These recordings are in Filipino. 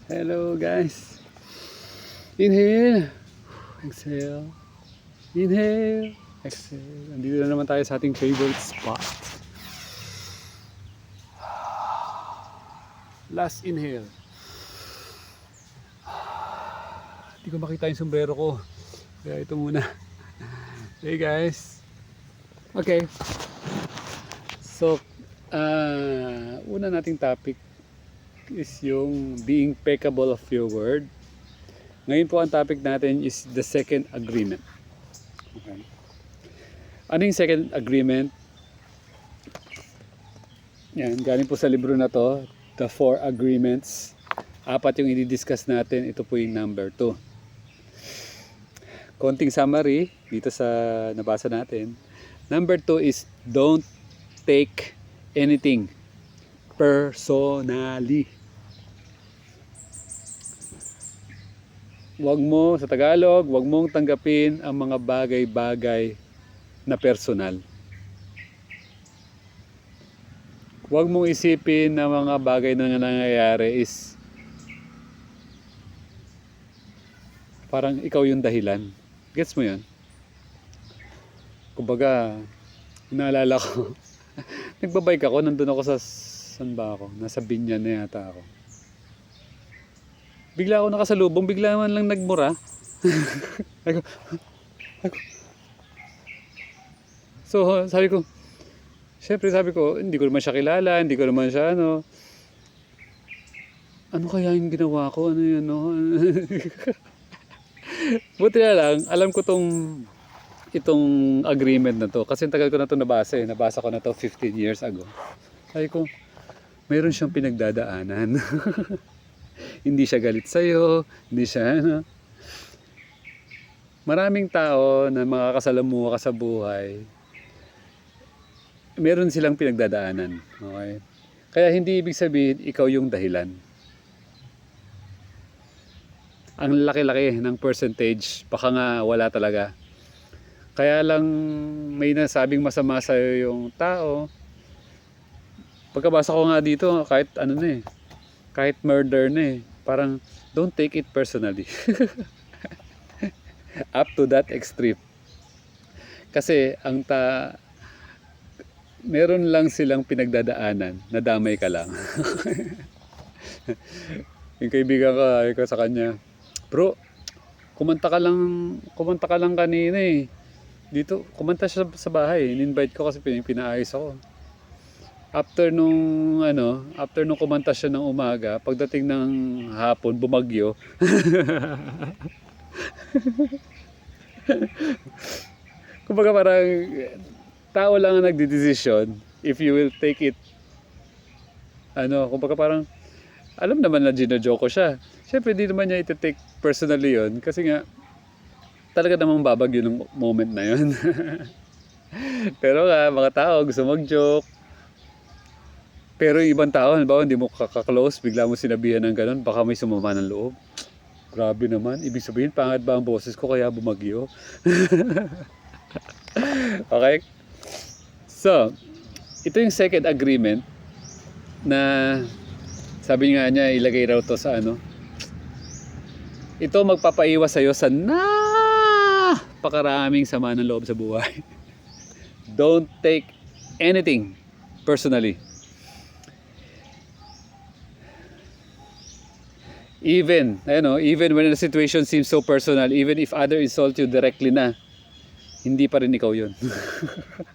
Hello guys. Inhale. Exhale. Inhale. Exhale. Nandito na naman tayo sa ating favorite spot. Last inhale. Hindi ko makita yung sombrero ko. Kaya ito muna. Hey guys. Okay. So, una nating topic is yung being impeccable of your word. Ngayon po ang topic natin is the second agreement. Okay. Ano yung second agreement? Yan, galing po sa libro na to, The Four Agreements. 4 yung i-discuss natin, ito po yung number 2. Konting summary dito sa nabasa natin. Number 2 is don't take anything personally. Wag mo, sa Tagalog, wag mong tanggapin ang mga bagay-bagay na personal. Wag mong isipin na mga bagay na nangyayari is parang ikaw yung dahilan. Gets mo yun? Kumbaga, naalala ko, nagbabike ako, nandun ako sa, saan ba ako? Nasa Binyan na yata ako. Bigla ako nakasalubong, bigla man lang nagmura. So, sabi ko, syempre sabi ko, hindi ko naman siya kilala, hindi ko naman siya ano kaya yung ginawa ko, ano yun, no? Buti na lang, alam ko itong agreement na to, kasi tagal ko na to nabasa ko na to 15 years ago. Sabi ko, mayroon siyang pinagdadaanan. Hindi siya galit sa'yo, hindi siya ano. Maraming tao na makakasalamuha ka sa buhay, meron silang pinagdadaanan. Okay? Kaya hindi ibig sabihin ikaw yung dahilan. Ang laki-laki ng percentage, baka nga wala talaga. Kaya lang may nasabing masama sa'yo yung tao. Pagkabasa ko nga dito, kahit ano na eh, kahit murder na eh, parang don't take it personally. Up to that extreme. Kasi meron lang silang pinagdadaanan, nadamay ka lang. Yung kaibigan ko, ay ko sa kanya, bro, kumanta ka lang kanina eh. Dito, kumanta siya sa bahay. In-invite ko kasi pinaayos ako. After nung kumanta siya ng umaga, pagdating ng hapon, bumagyo. Kumbaga parang tao lang ang nagdedesisyon if you will take it. Kumbaga parang alam naman na gino-joke ko siya. Siyempre di naman niya iti-take personally yun kasi nga talaga namang babagyo ng moment na yun. Pero nga, mga tao gusto mag-joke. Pero yung ibang tao, halimbawa hindi mo kaka-close, bigla mo sinabihan ng ganun, baka may sumama ng loob. Grabe naman, ibig sabihin, pangit ba ang boses ko kaya bumagyo? Okay? So, ito yung second agreement na sabi nga niya, ilagay raw to sa ano. Ito magpapaiwas sa'yo sa napakaraming sama ng loob sa buhay. Don't take anything personally. Even when the situation seems so personal, even if others insult you directly na, hindi pa rin ikaw yun.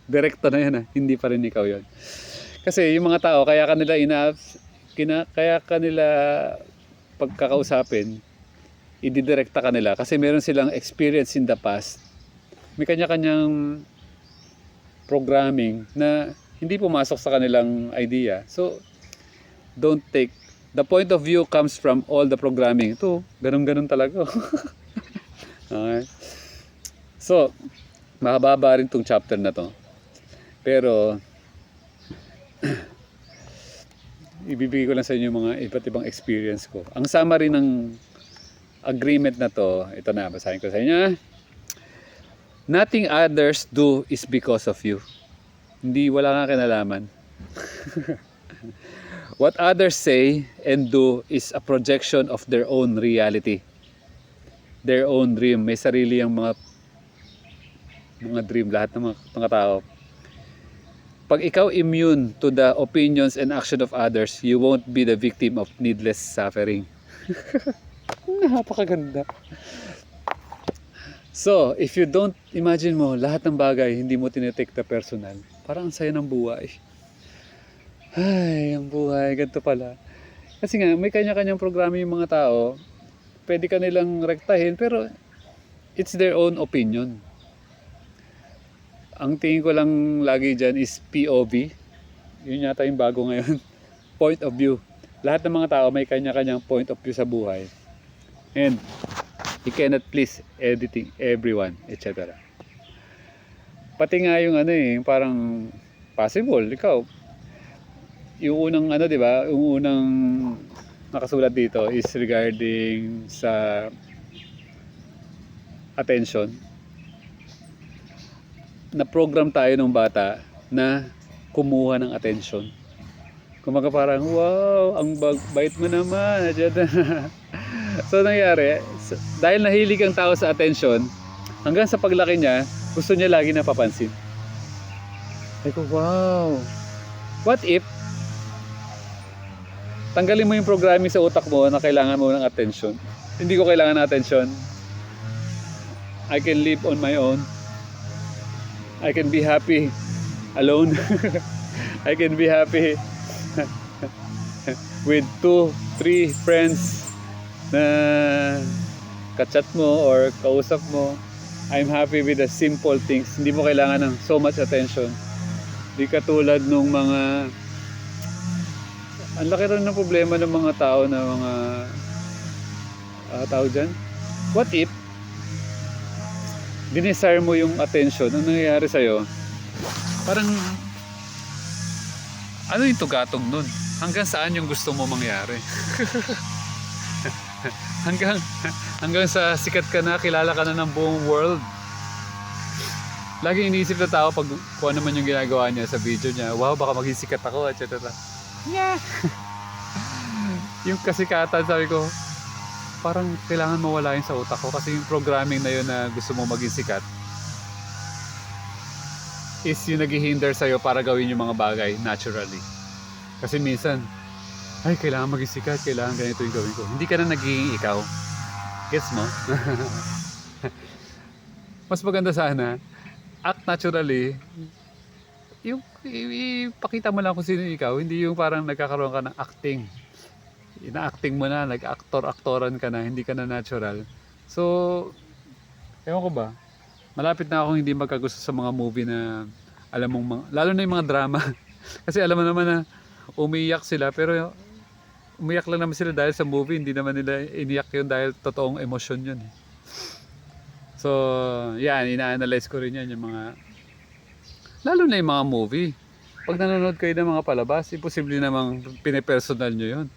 Direkto na yan hindi pa rin ikaw yun. Kasi yung mga tao, kaya kanila pagkakausapin, ididirekta kanila kasi meron silang experience in the past. May kanya-kanyang programming na hindi pumasok sa kanilang idea. So, don't take. The point of view comes from all the programming. Ito, ganun-ganun talaga. Okay. So, mahaba-haba rin tong chapter na to. Pero, ibibigay ko lang sa inyo mga iba't ibang experience ko. Ang summary ng agreement na to, ito na, basahin ko sa inyo. Nothing others do is because of you. Wala nga kinalaman. What others say and do is a projection of their own reality. Their own dream. May sarili ang mga dream, lahat ng mga tao. Pag ikaw immune to the opinions and action of others, you won't be the victim of needless suffering. Napakaganda. So, if you don't imagine mo, lahat ng bagay, hindi mo tinetake na personal, parang ang saya ng buhay. Ay, ang buhay, ganito pala. Kasi nga, may kanya-kanyang programa yung mga tao, pwede ka nilang rektahin, pero it's their own opinion. Ang tingin ko lang lagi dyan is POV. Yun yata yung bago ngayon. Point of view. Lahat ng mga tao may kanya-kanyang point of view sa buhay. And you cannot please everyone, etc. Pati nga yung parang possible, ikaw. Yung unang di ba? Yung unang nakasulat dito is regarding sa attention. Na-program tayo nung bata na kumuha ng attention. Kumaga parang, wow, ang bait mo naman. So nangyari, dahil nahilig ang tao sa attention, hanggang sa paglaki niya, gusto niya lagi napapansin. Ay ko, wow. What if, tanggalin mo yung programming sa utak mo na kailangan mo ng attention. Hindi ko kailangan ng attention. I can live on my own. I can be happy alone. I can be happy with 2-3 friends na kachat mo or kausap mo. I'm happy with the simple things. Hindi mo kailangan ng so much attention. Di katulad nung mga... Ang laki rin ng problema ng mga tao na mga... tao dyan. What if dinesire mo yung attention, ano nangyayari sa'yo? Parang, ano yung tugatog nun? Hanggang saan yung gusto mo mangyari? hanggang sa sikat ka na, kilala ka na ng buong world. Lagi iniisip na tao pag kung ano man yung ginagawa niya sa video niya, wow, baka maging sikat ako, etc. Yeah! Yung kasikatan, sabi ko, parang kailangan mawala yun sa utak ko kasi yung programming na yun na gusto mo maging sikat is yung naghihinder sa'yo para gawin yung mga bagay naturally. Kasi minsan, ay kailangan maging sikat, kailangan ganito yung gawin ko. Hindi ka na nagiging ikaw. Gets mo? Mas maganda sana, act naturally, yung ipakita mo lang kung sino ikaw, hindi yung parang nagkakaroon ka ng acting. Ina-acting mo na, nag-actor-actoran ka na, hindi ka na natural. So, ewan ko ba, malapit na akong hindi magkagusto sa mga movie na, alam mong, lalo na yung mga drama. Kasi alam mo naman na umiiyak sila, pero umiyak lang naman sila dahil sa movie, hindi naman nila iniyak yun dahil totoong emosyon yun. So, yan, ina-analyze ko rin yan, yung mga, lalo na yung mga movie. Pag nanonood kayo ng mga palabas, imposible namang pinipersonal nyo yun.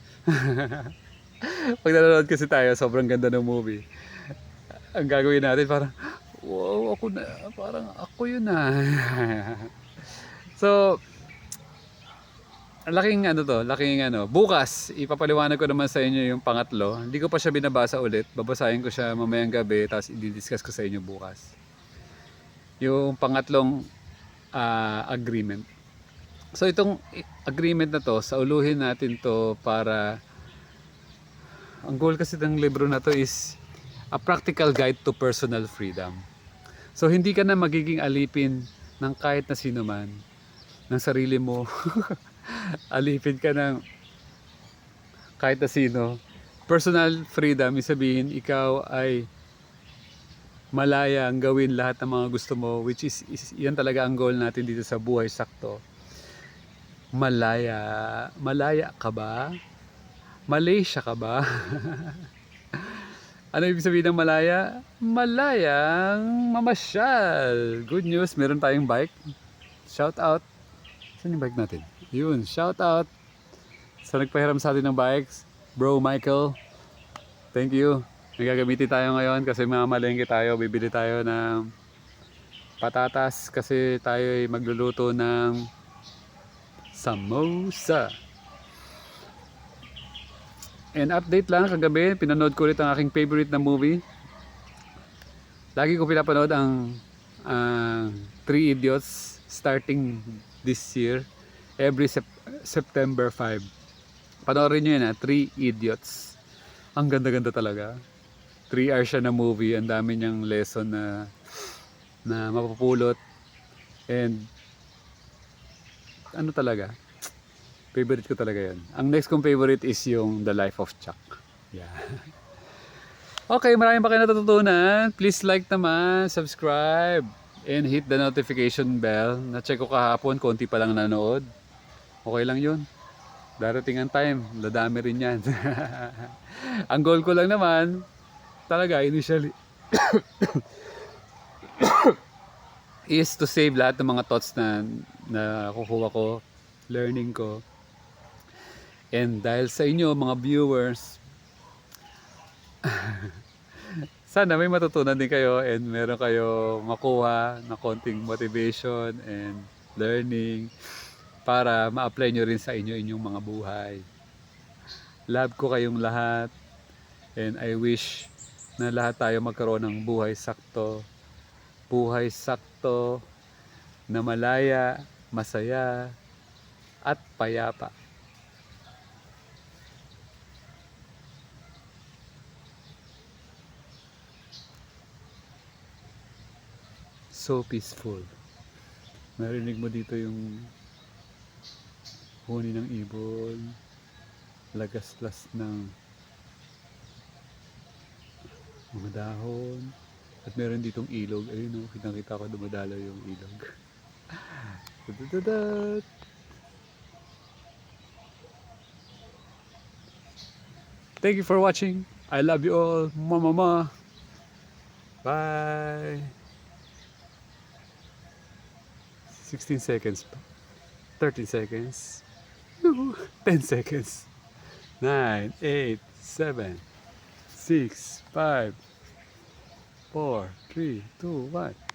Pag nanonood kasi tayo, sobrang ganda ng movie. Ang gagawin natin parang, wow, ako na, parang ako yun na. So, laking bukas, ipapaliwanag ko naman sa inyo yung pangatlo. Hindi ko pa siya binabasa ulit, babasahin ko siya mamayang gabi, tapos i-discuss ko sa inyo bukas. Yung pangatlong agreement. So itong agreement na to, sauluhin natin to para ang goal kasi ng libro na to is a practical guide to personal freedom. So hindi ka na magiging alipin ng kahit na sino man, ng sarili mo. Alipin ka ng kahit na sino. Personal freedom, ibig sabihin ikaw ay malaya ang gawin lahat ng mga gusto mo, which is yan talaga ang goal natin dito sa Buhay Sakto. Malaya ka ba? Malaysia ka ba? Ano ibig sabihin ng malaya? Malayang mamasyal. Good news, meron tayong bike. Shout out. Saan yung bike natin? Yun, shout out sa nagpahiram sa atin ng bikes, Bro Michael. Thank you. Nagagamitin tayo ngayon kasi mamalengke tayo. Bibili tayo ng patatas kasi tayo ay magluluto ng samosa. And update lang, kagabi, pinanood ko ulit ang aking favorite na movie. Lagi ko pinapanood ang Three Idiots starting this year. Every September 5. Panoorin nyo yun Three Idiots. Ang ganda-ganda talaga. 3 hours siya na movie. Ang dami niyang lesson na mapupulot. And ano talaga, favorite ko talaga yan. Ang next kong favorite is yung The Life of Chuck. Yeah. Okay, maraming pa kayo natututunan. Please like naman, subscribe, and hit the notification bell. Na-check ko kahapon, konti pa lang nanood. Okay lang yun. Darating ang time, dadami rin yan. Ang goal ko lang naman, talaga initially, is to save lahat ng mga thoughts na nakukuha ko, learning ko. And dahil sa inyo mga viewers, sana may matutunan din kayo and meron kayo makuha na konting motivation and learning para ma-apply nyo rin sa inyong mga buhay. Love ko kayong lahat and I wish na lahat tayo magkaroon ng buhay sakto na malaya, masaya at payapa. So peaceful. Narinig mo dito yung huni ng ibon, lagaslas ng mga dahon, at meron ditong ilog. Ayun o, kitang-kita ko dumadalaw yung ilog. Thank you for watching. I love you all. Mama. Bye. 16 seconds. 13 seconds. 10 seconds. 9, 8, 7, 6, 5, 4, 3, 2, 1.